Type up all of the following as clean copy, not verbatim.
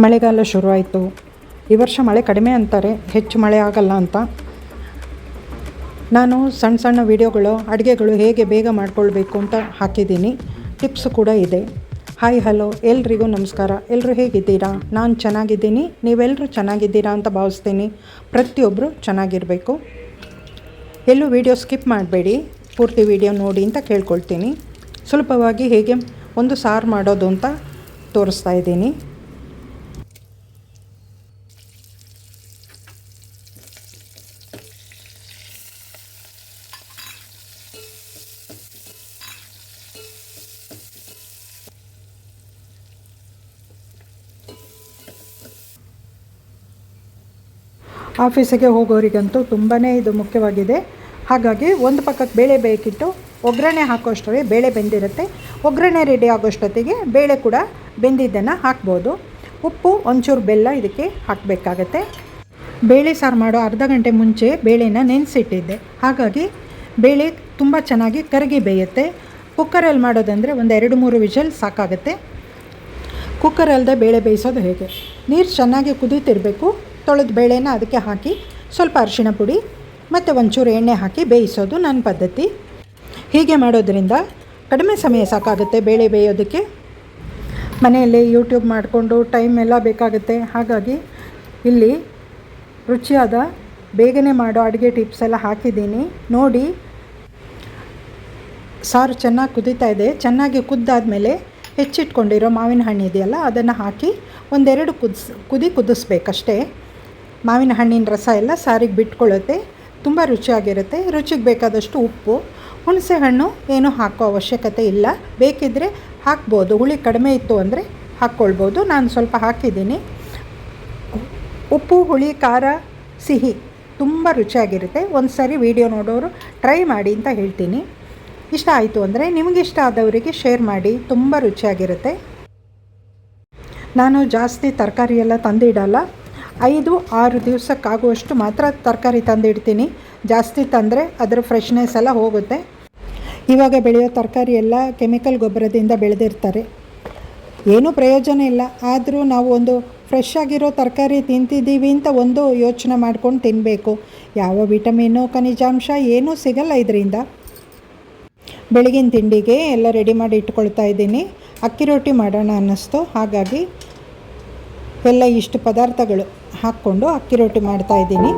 ಮಳೆಗಾಲ ಶುರುವಾಯಿತು. ಈ ವರ್ಷ ಮಳೆ ಕಡಿಮೆ ಅಂತಾರೆ, ಹೆಚ್ಚು ಮಳೆ ಆಗಲ್ಲ ಅಂತ. ನಾನು ಸಣ್ಣ ಸಣ್ಣ ವಿಡಿಯೋಗಳು ಅಡುಗೆಗಳು ಹೇಗೆ ಬೇಗ ಮಾಡ್ಕೊಳ್ಬೇಕು ಅಂತ ಹಾಕಿದ್ದೀನಿ. ಟಿಪ್ಸ್ ಕೂಡ ಇದೆ. ಹಾಯ್ ಹಲೋ ಎಲ್ರಿಗೂ ನಮಸ್ಕಾರ. ಎಲ್ಲರೂ ಹೇಗಿದ್ದೀರಾ? ನಾನು ಚೆನ್ನಾಗಿದ್ದೀನಿ, ನೀವೆಲ್ಲರೂ ಚೆನ್ನಾಗಿದ್ದೀರಾ ಅಂತ ಭಾವಿಸ್ತೀನಿ. ಪ್ರತಿಯೊಬ್ಬರು ಚೆನ್ನಾಗಿರಬೇಕು. ಎಲ್ಲೂ ವಿಡಿಯೋ ಸ್ಕಿಪ್ ಮಾಡಬೇಡಿ, ಪೂರ್ತಿ ವಿಡಿಯೋ ನೋಡಿ ಅಂತ ಕೇಳ್ಕೊಳ್ತೀನಿ. ಸುಲಭವಾಗಿ ಹೇಗೆ ಒಂದು ಸಾರು ಮಾಡೋದು ಅಂತ ತೋರಿಸ್ತಾ ಇದ್ದೀನಿ. ಆಫೀಸಿಗೆ ಹೋಗೋರಿಗಂತೂ ತುಂಬಾ ಇದು ಮುಖ್ಯವಾಗಿದೆ. ಹಾಗಾಗಿ ಒಂದು ಪಕ್ಕಕ್ಕೆ ಬೇಳೆ ಬೇಕಿಟ್ಟು ಒಗ್ಗರಣೆ ಹಾಕೋಷ್ಟೊಳಗೆ ಬೇಳೆ ಬೆಂದಿರುತ್ತೆ. ಒಗ್ಗರಣೆ ರೆಡಿ ಆಗೋಷ್ಟೊತ್ತಿಗೆ ಬೇಳೆ ಕೂಡ ಬೆಂದಿದ್ದನ್ನು ಹಾಕ್ಬೋದು. ಉಪ್ಪು, ಒಂಚೂರು ಬೆಲ್ಲ ಇದಕ್ಕೆ ಹಾಕಬೇಕಾಗತ್ತೆ. ಬೇಳೆ ಸಾರು ಮಾಡೋ ಅರ್ಧ ಗಂಟೆ ಮುಂಚೆ ಬೇಳೆನ ನೆನೆಸಿಟ್ಟಿದ್ದೆ. ಹಾಗಾಗಿ ಬೇಳೆ ತುಂಬ ಚೆನ್ನಾಗಿ ಕರಗಿ ಬೇಯುತ್ತೆ. ಕುಕ್ಕರಲ್ಲಿ ಮಾಡೋದಂದರೆ ಒಂದು 2-3 ವಿಷಲ್ ಸಾಕಾಗುತ್ತೆ. ಕುಕ್ಕರಲ್ಲದೆ ಬೇಳೆ ಬೇಯಿಸೋದು ಹೇಗೆ? ನೀರು ಚೆನ್ನಾಗಿ ಕುದೀತಿರಬೇಕು. ತೊಳೆದ ಬೇಳೆನ ಅದಕ್ಕೆ ಹಾಕಿ ಸ್ವಲ್ಪ ಅರಿಶಿಣ ಪುಡಿ ಮತ್ತು ಒಂಚೂರು ಎಣ್ಣೆ ಹಾಕಿ ಬೇಯಿಸೋದು ನನ್ನ ಪದ್ಧತಿ. ಹೀಗೆ ಮಾಡೋದ್ರಿಂದ ಕಡಿಮೆ ಸಮಯ ಸಾಕಾಗುತ್ತೆ ಬೇಳೆ ಬೇಯೋದಕ್ಕೆ. ಮನೆಯಲ್ಲೇ ಯೂಟ್ಯೂಬ್ ಮಾಡಿಕೊಂಡು ಟೈಮ್ ಎಲ್ಲ ಬೇಕಾಗುತ್ತೆ. ಹಾಗಾಗಿ ಇಲ್ಲಿ ರುಚಿಯಾದ ಬೇಗನೆ ಮಾಡೋ ಅಡುಗೆ ಟಿಪ್ಸ್ ಎಲ್ಲ ಹಾಕಿದ್ದೀನಿ ನೋಡಿ. ಸಾರು ಚೆನ್ನಾಗಿ ಕುದೀತಾ ಇದೆ. ಚೆನ್ನಾಗಿ ಕುದ್ದಾದಮೇಲೆ ಹೆಚ್ಚಿಟ್ಕೊಂಡಿರೋ ಮಾವಿನ ಹಣ್ಣು ಇದೆಯಲ್ಲ ಅದನ್ನು ಹಾಕಿ ಒಂದೆರಡು ಕುದಿಸ್ಬೇಕಷ್ಟೇ. ಮಾವಿನ ಹಣ್ಣಿನ ರಸ ಎಲ್ಲ ಸಾರಿಗೆ ಬಿಟ್ಕೊಳ್ಳುತ್ತೆ. ತುಂಬ ರುಚಿಯಾಗಿರುತ್ತೆ. ರುಚಿಗೆ ಬೇಕಾದಷ್ಟು ಉಪ್ಪು, ಹುಣಸೆ ಹಣ್ಣು ಏನು ಹಾಕೋ ಅವಶ್ಯಕತೆ ಇಲ್ಲ. ಬೇಕಿದ್ದರೆ ಹಾಕ್ಬೋದು, ಹುಳಿ ಕಡಿಮೆ ಇತ್ತು ಅಂದರೆ ಹಾಕ್ಕೊಳ್ಬೋದು. ನಾನು ಸ್ವಲ್ಪ ಹಾಕಿದ್ದೀನಿ. ಉಪ್ಪು, ಹುಳಿ, ಖಾರ, ಸಿಹಿ ತುಂಬ ರುಚಿಯಾಗಿರುತ್ತೆ. ಒಂದು ಸಾರಿ ವಿಡಿಯೋ ನೋಡೋರು ಟ್ರೈ ಮಾಡಿ ಅಂತ ಹೇಳ್ತೀನಿ. ಇಷ್ಟ ಆಯಿತು ಅಂದರೆ ನಿಮಗಿಷ್ಟ ಆದವರಿಗೆ ಶೇರ್ ಮಾಡಿ. ತುಂಬ ರುಚಿಯಾಗಿರುತ್ತೆ. ನಾನು ಜಾಸ್ತಿ ತರಕಾರಿ ಎಲ್ಲ ತಂದಿಡಲ್ಲ. 5-6 ದಿವಸಕ್ಕಾಗುವಷ್ಟು ಮಾತ್ರ ತರಕಾರಿ ತಂದಿಡ್ತೀನಿ. ಜಾಸ್ತಿ ತಂದರೆ ಅದರ ಫ್ರೆಶ್ನೆಸ್ ಎಲ್ಲ ಹೋಗುತ್ತೆ. ಇವಾಗ ಬೆಳೆಯೋ ತರಕಾರಿ ಎಲ್ಲ ಕೆಮಿಕಲ್ ಗೊಬ್ಬರದಿಂದ ಬೆಳೆದಿರ್ತಾರೆ, ಏನೂ ಪ್ರಯೋಜನ ಇಲ್ಲ. ಆದರೂ ನಾವು ಒಂದು ಫ್ರೆಶ್ ಆಗಿರೋ ತರಕಾರಿ ತಿಂತಿದ್ದೀವಿ ಅಂತ ಒಂದು ಯೋಚನೆ ಮಾಡ್ಕೊಂಡು ತಿನ್ನಬೇಕು. ಯಾವ ವಿಟಮಿನ್ನು, ಖನಿಜಾಂಶ ಏನೂ ಸಿಗಲ್ಲ ಇದರಿಂದ. ಬೆಳಗಿನ ತಿಂಡಿಗೆ ಎಲ್ಲ ರೆಡಿ ಮಾಡಿ ಇಟ್ಕೊಳ್ತಾ ಇದ್ದೀನಿ. ಅಕ್ಕಿ ರೊಟ್ಟಿ ಮಾಡೋಣ ಅನ್ನಿಸ್ತು. ಹಾಗಾಗಿ ಎಲ್ಲ ಇಷ್ಟು ಪದಾರ್ಥಗಳು ಹಾಕ್ಕೊಂಡು ಅಕ್ಕಿ ರೊಟ್ಟಿ ಮಾಡ್ತಾಯಿದ್ದೀನಿ.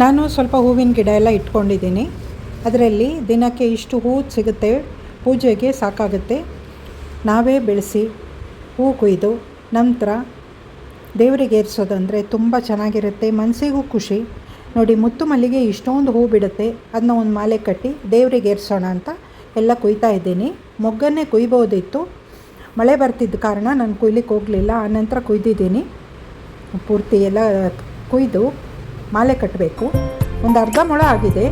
ನಾನು ಸ್ವಲ್ಪ ಹೂವಿನ ಗಿಡ ಎಲ್ಲ ಇಟ್ಕೊಂಡಿದ್ದೀನಿ. ಅದರಲ್ಲಿ ದಿನಕ್ಕೆ ಇಷ್ಟು ಹೂ ಸಿಗುತ್ತೆ, ಪೂಜೆಗೆ ಸಾಕಾಗುತ್ತೆ. ನಾವೇ ಬೆಳೆಸಿ ಹೂ ಕೊಯ್ದು ನಂತರ ದೇವರಿಗೆ ಏರಿಸೋದಂದರೆ ತುಂಬ ಚೆನ್ನಾಗಿರುತ್ತೆ. ಮನಸ್ಸಿಗೂ ಖುಷಿ. ನೋಡಿ, ಮುತ್ತು ಮಲ್ಲಿಗೆ ಇಷ್ಟೊಂದು ಹೂ ಬಿಡುತ್ತೆ. ಅದನ್ನ ಒಂದು ಮಾಲೆ ಕಟ್ಟಿ ದೇವರಿಗೆ ಏರಿಸೋಣ ಅಂತ ಎಲ್ಲ ಕೊಯ್ತಾ ಇದ್ದೀನಿ. ಮೊಗ್ಗನ್ನೇ ಕೊಯ್ಬೋದಿತ್ತು, ಮಳೆ ಬರ್ತಿದ್ದ ಕಾರಣ ನಾನು ಕೊಯ್ಲಿಕ್ಕೆ ಹೋಗಲಿಲ್ಲ. ಆನಂತರ ಕೊಯ್ದಿದ್ದೀನಿ. ಪೂರ್ತಿ ಎಲ್ಲ ಕೊಯ್ದು ಮಾಲೆ ಕಟ್ಟಬೇಕು. ಒಂದು ಅರ್ಧ ಮೊಳ ಆಗಿದೆ.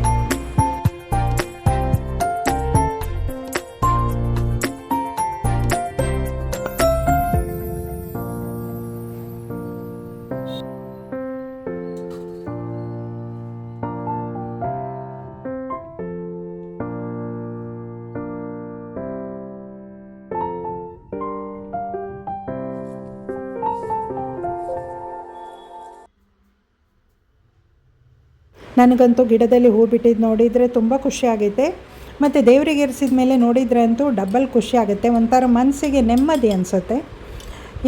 ನನಗಂತೂ ಗಿಡದಲ್ಲಿ ಹೂ ಬಿಟ್ಟಿದ್ದು ನೋಡಿದರೆ ತುಂಬ ಖುಷಿಯಾಗೈತೆ. ಮತ್ತು ದೇವರಿಗೆ ಏರಿಸಿದ ಮೇಲೆ ನೋಡಿದರೆ ಅಂತೂ ಡಬಲ್ ಖುಷಿ ಆಗುತ್ತೆ, ಒಂಥರ ಮನಸ್ಸಿಗೆ ನೆಮ್ಮದಿ ಅನಿಸುತ್ತೆ.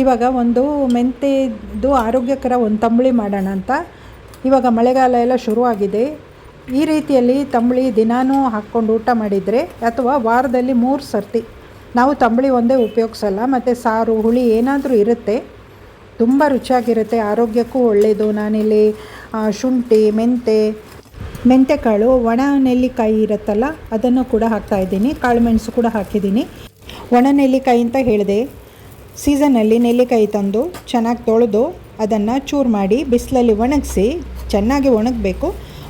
ಇವಾಗ ಒಂದು ಮೆಂತ್ಯದು ಆರೋಗ್ಯಕರ ಒಂದು ತಂಬುಳಿ ಮಾಡೋಣ ಅಂತ. ಇವಾಗ ಮಳೆಗಾಲ ಎಲ್ಲ ಶುರುವಾಗಿದೆ. ಈ ರೀತಿಯಲ್ಲಿ ತಂಬುಳಿ ದಿನಾನೂ ಹಾಕ್ಕೊಂಡು ಊಟ ಮಾಡಿದರೆ, ಅಥವಾ ವಾರದಲ್ಲಿ 3 ಸರ್ತಿ ನಾವು ತಂಬುಳಿ ಒಂದೇ ಉಪಯೋಗಿಸಲ್ಲ, ಮತ್ತು ಸಾರು ಹುಳಿ ಏನಾದರೂ ಇರುತ್ತೆ, ತುಂಬ ರುಚಿಯಾಗಿರುತ್ತೆ, ಆರೋಗ್ಯಕ್ಕೂ ಒಳ್ಳೆಯದು. ನಾನಿಲ್ಲಿ ಶುಂಠಿ, ಮೆಂತೆಕಾಳು, ಒಣ ನೆಲ್ಲಿಕಾಯಿ ಇರುತ್ತಲ್ಲ ಅದನ್ನು ಕೂಡ ಹಾಕ್ತಾಯಿದ್ದೀನಿ, ಕಾಳುಮೆಣಸು ಕೂಡ ಹಾಕಿದ್ದೀನಿ. ಒಣ ನೆಲ್ಲಿಕಾಯಿ ಅಂತ ಹೇಳಿದೆ, ಸೀಸನ್ನಲ್ಲಿ ನೆಲ್ಲಿಕಾಯಿ ತಂದು ಚೆನ್ನಾಗಿ ತೊಳೆದು ಅದನ್ನು ಚೂರು ಮಾಡಿ ಬಿಸಿಲಲ್ಲಿ ಒಣಗಿಸಿ, ಚೆನ್ನಾಗಿ ಒಣಗಬೇಕು,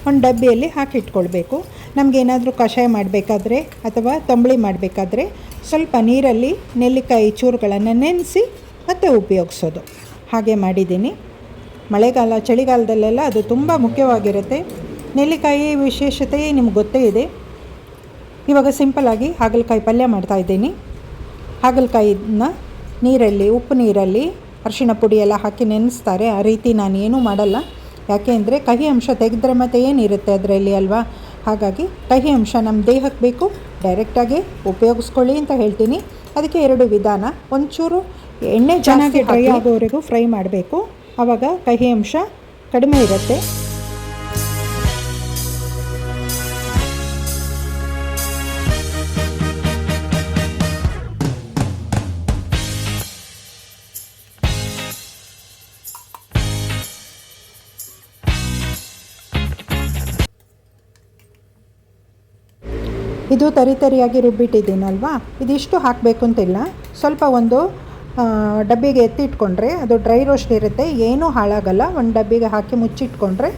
ಒಂದು ಡಬ್ಬಿಯಲ್ಲಿ ಹಾಕಿಟ್ಕೊಳ್ಬೇಕು. ನಮಗೇನಾದರೂ ಕಷಾಯ ಮಾಡಬೇಕಾದ್ರೆ ಅಥವಾ ತಂಬುಳಿ ಮಾಡಬೇಕಾದ್ರೆ ಸ್ವಲ್ಪ ನೀರಲ್ಲಿ ನೆಲ್ಲಿಕಾಯಿ ಚೂರುಗಳನ್ನು ನೆನೆಸಿ ಮತ್ತೆ ಉಪಯೋಗಿಸೋದು. ಹಾಗೆ ಮಾಡಿದ್ದೀನಿ. ಮಳೆಗಾಲ ಚಳಿಗಾಲದಲ್ಲೆಲ್ಲ ಅದು ತುಂಬ ಮುಖ್ಯವಾಗಿರುತ್ತೆ. ನೆಲ್ಲಿಕಾಯಿ ವಿಶೇಷತೆ ನಿಮ್ಗೆ ಗೊತ್ತೇ ಇದೆ. ಇವಾಗ ಸಿಂಪಲ್ಲಾಗಿ ಹಾಗಲಕಾಯಿ ಪಲ್ಯ ಮಾಡ್ತಾಯಿದ್ದೀನಿ. ಹಾಗಲಕಾಯಿನ ನೀರಲ್ಲಿ, ಉಪ್ಪು ನೀರಲ್ಲಿ ಅರಿಶಿಣ ಪುಡಿ ಎಲ್ಲ ಹಾಕಿ ನೆನೆಸ್ತಾರೆ, ಆ ರೀತಿ ನಾನು ಏನೂ ಮಾಡಲ್ಲ. ಯಾಕೆ ಅಂದರೆ ಕಹಿ ಅಂಶ ತೆಗೆದ್ರೆ ಮತ್ತೆ ಏನಿರುತ್ತೆ ಅದರಲ್ಲಿ ಅಲ್ವಾ, ಹಾಗಾಗಿ ಕಹಿ ಅಂಶ ನಮ್ಮ ದೇಹಕ್ಕೆ ಬೇಕು, ಡೈರೆಕ್ಟಾಗಿ ಉಪಯೋಗಿಸ್ಕೊಳ್ಳಿ ಅಂತ ಹೇಳ್ತೀನಿ. ಅದಕ್ಕೆ 2 ವಿಧಾನ. ಒಂಚೂರು ಎಣ್ಣೆ ಚೆನ್ನಾಗಿ ಡ್ರೈ ಆಗೋವರೆಗೂ ಫ್ರೈ ಮಾಡಬೇಕು, ಆವಾಗ ಕಹಿ ಅಂಶ ಕಡಿಮೆ ಇರುತ್ತೆ. ಇದು ತರಿಯಾಗಿ ರುಬ್ಬಿಟ್ಟಿದ್ದೀನಲ್ವಾ, ಇದಿಷ್ಟು ಹಾಕಬೇಕು ಅಂತಿಲ್ಲ. ಸ್ವಲ್ಪ ಒಂದು ಡಬ್ಬಿಗೆ ಎತ್ತಿಟ್ಕೊಂಡ್ರೆ ಅದು ಡ್ರೈ ರೋಸ್ಟ್ ಇರುತ್ತೆ, ಏನೂ ಹಾಳಾಗಲ್ಲ. ಒಂದು ಡಬ್ಬಿಗೆ ಹಾಕಿ ಮುಚ್ಚಿಟ್ಕೊಂಡ್ರೆ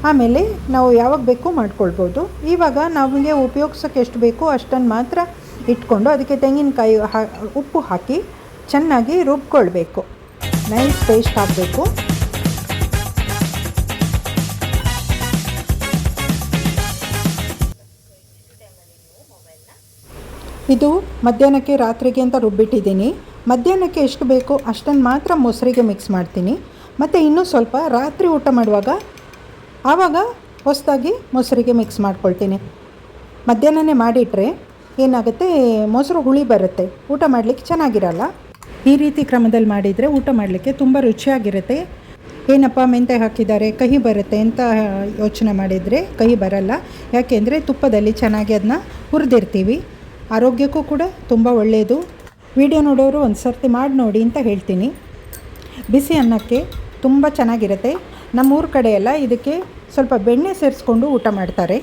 ಆಮೇಲೆ ನಾವು ಯಾವಾಗ ಬೇಕು ಮಾಡ್ಕೊಳ್ಬೋದು. ಇವಾಗ ನಮಗೆ ಉಪಯೋಗಿಸೋಕ್ಕೆ ಎಷ್ಟು ಬೇಕೋ ಅಷ್ಟನ್ನು ಮಾತ್ರ ಇಟ್ಕೊಂಡು ಅದಕ್ಕೆ ತೆಂಗಿನಕಾಯಿ ಉಪ್ಪು ಹಾಕಿ ಚೆನ್ನಾಗಿ ರುಬ್ಕೊಳ್ಬೇಕು. ನೈಸ್ ಪೇಸ್ಟ್ ಹಾಕಬೇಕು. ಇದು ಮಧ್ಯಾಹ್ನಕ್ಕೆ ರಾತ್ರಿಗೆ ಅಂತ ರುಬ್ಬಿಟ್ಟಿದ್ದೀನಿ. ಮಧ್ಯಾಹ್ನಕ್ಕೆ ಎಷ್ಟು ಬೇಕೋ ಅಷ್ಟನ್ನು ಮಾತ್ರ ಮೊಸರಿಗೆ ಮಿಕ್ಸ್ ಮಾಡ್ತೀನಿ, ಮತ್ತು ಇನ್ನೂ ಸ್ವಲ್ಪ ರಾತ್ರಿ ಊಟ ಮಾಡುವಾಗ ಆವಾಗ ಹೊಸದಾಗಿ ಮೊಸರಿಗೆ ಮಿಕ್ಸ್ ಮಾಡ್ಕೊಳ್ತೀನಿ. ಮಧ್ಯಾಹ್ನನೇ ಮಾಡಿಟ್ರೆ ಏನಾಗುತ್ತೆ, ಮೊಸರು ಹುಳಿ ಬರುತ್ತೆ, ಊಟ ಮಾಡಲಿಕ್ಕೆ ಚೆನ್ನಾಗಿರಲ್ಲ. ಈ ರೀತಿ ಕ್ರಮದಲ್ಲಿ ಮಾಡಿದರೆ ಊಟ ಮಾಡಲಿಕ್ಕೆ ತುಂಬ ರುಚಿಯಾಗಿರುತ್ತೆ. ಏನಪ್ಪ ಮೆಂತೆ ಹಾಕಿದ್ದಾರೆ ಕಹಿ ಬರುತ್ತೆ ಅಂತ ಯೋಚನೆ ಮಾಡಿದರೆ ಕಹಿ ಬರಲ್ಲ, ಯಾಕೆಂದರೆ ತುಪ್ಪದಲ್ಲಿ ಚೆನ್ನಾಗಿ ಅದನ್ನ ಹುರಿದಿರ್ತೀವಿ. ಆರೋಗ್ಯಕ್ಕೂ ಕೂಡ ತುಂಬ ಒಳ್ಳೆಯದು. ವಿಡಿಯೋ ನೋಡೋರು ಒಂದು ಸರ್ತಿ ಮಾಡಿ ನೋಡಿ ಅಂತ ಹೇಳ್ತೀನಿ. ಬಿಸಿ ಅನ್ನಕ್ಕೆ ತುಂಬ ಚೆನ್ನಾಗಿರುತ್ತೆ. ನಮ್ಮೂರ ಕಡೆ ಎಲ್ಲ ಇದಕ್ಕೆ ಸ್ವಲ್ಪ ಬೆಣ್ಣೆ ಸೇರಿಸ್ಕೊಂಡು ಊಟ ಮಾಡ್ತಾರೆ,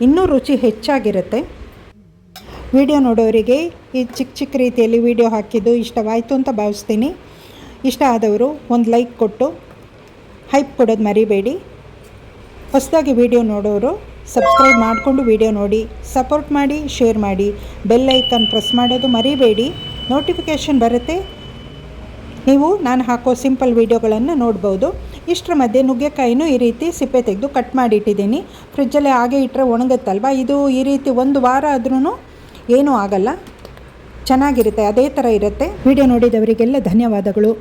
ಇನ್ನೂ ರುಚಿ ಹೆಚ್ಚಾಗಿರುತ್ತೆ. ವಿಡಿಯೋ ನೋಡೋರಿಗೆ ಈ ಚಿಕ್ಕ ರೀತಿಯಲ್ಲಿ ವಿಡಿಯೋ ಹಾಕಿದ್ದು ಇಷ್ಟವಾಯಿತು ಅಂತ ಭಾವಿಸ್ತೀನಿ. ಇಷ್ಟ ಆದವರು ಒಂದು ಲೈಕ್ ಕೊಟ್ಟು ಹೈಪ್ ಕೊಡೋದು ಮರಿಬೇಡಿ. ಹೊಸದಾಗಿ ವಿಡಿಯೋ ನೋಡೋರು ಸಬ್ಸ್ಕ್ರೈಬ್ ಮಾಡಿಕೊಂಡು ವಿಡಿಯೋ ನೋಡಿ, ಸಪೋರ್ಟ್ ಮಾಡಿ, ಶೇರ್ ಮಾಡಿ, ಬೆಲ್ ಐಕನ್ ಪ್ರೆಸ್ ಮಾಡೋದು ಮರಿಬೇಡಿ. ನೋಟಿಫಿಕೇಷನ್ ಬರುತ್ತೆ, ನೀವು ನಾನು ಹಾಕೋ ಸಿಂಪಲ್ ವಿಡಿಯೋಗಳನ್ನು ನೋಡ್ಬೋದು. ಇಷ್ಟರ ಮಧ್ಯೆ ನುಗ್ಗೆಕಾಯಿನೂ ಈ ರೀತಿ ಸಿಪ್ಪೆ ತೆಗೆದು ಕಟ್ ಮಾಡಿ ಇಟ್ಟಿದ್ದೀನಿ. ಫ್ರಿಜ್ಜಲ್ಲೇ ಹಾಗೆ ಇಟ್ಟರೆ ಒಣಗುತ್ತಲ್ವ, ಇದು ಈ ರೀತಿ 1 ವಾರ ಆದ್ರೂ ಏನೂ ಆಗಲ್ಲ, ಚೆನ್ನಾಗಿರುತ್ತೆ, ಅದೇ ಥರ ಇರುತ್ತೆ. ವಿಡಿಯೋ ನೋಡಿದವರಿಗೆಲ್ಲ ಧನ್ಯವಾದಗಳು.